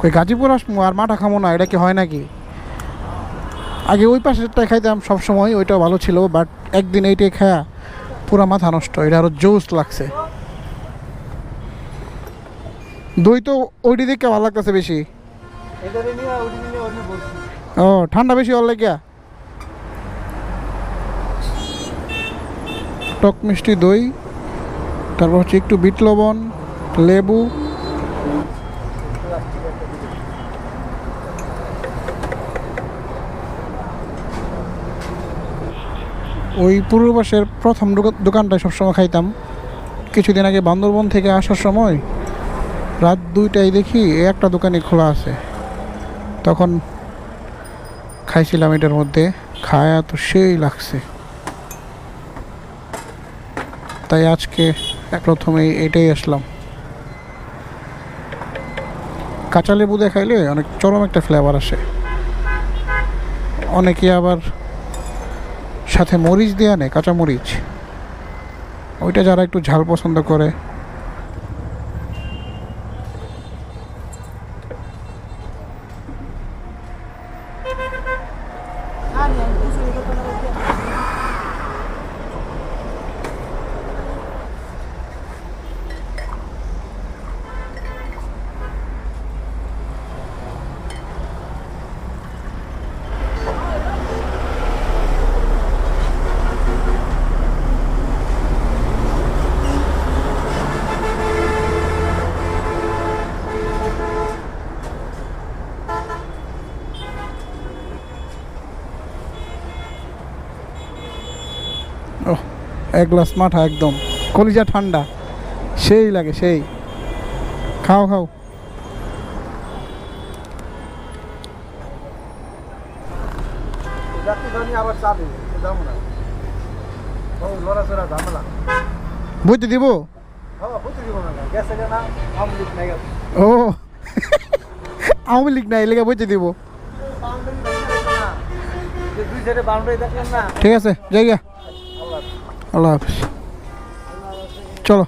ওই গাজীপুর আসবো আর মাঠা খামো না, এটা কি হয় নাকি? আগে ওই পাশেরটাই খাইতাম সবসময়, ওইটাও ভালো ছিল, বাট একদিন এইটাই খায়া পুরা মাথা নষ্ট। এটা আরও জোস লাগছে। দই তো ওইটি দেখে ভালো লাগতেছে বেশি। ও ঠান্ডা বেশি হওয়ার লাগিয়া টক মিষ্টি দই, তারপর হচ্ছে একটু বিট লবণ, লেবু, ওই পূর্ব পাশের প্রথম দোকানটায় সবসময় খাইতাম। কিছুদিন আগে বান্দরবন থেকে আসার সময় রাত 2টায় দেখি একটা দোকানে খোলা আছে, তখন খাইছিলাম। এটার মধ্যে খায়া তো সেই লাগছে, তাই আজকে প্রথমেই এটাই আসলাম। কাঁচা লেবু দিয়ে খাইলে অনেক চরম একটা ফ্লেভার আসে। অনেকে আবার সাথে মরিচ দিয়ে আনে, কাঁচা মরিচ, ওইটা যারা একটু ঝাল পছন্দ করে। ও এক গ্লাস মাঠা একদম কলিজা ঠান্ডা, সেই লাগে সেই। খাও খাও। বুঝতে দিব? ও আওয়ামী লীগ নাই, লেগে বুঝতে দিব। ঠিক আছে, যাই গা। আল্লাহ হাফিজ। চলো।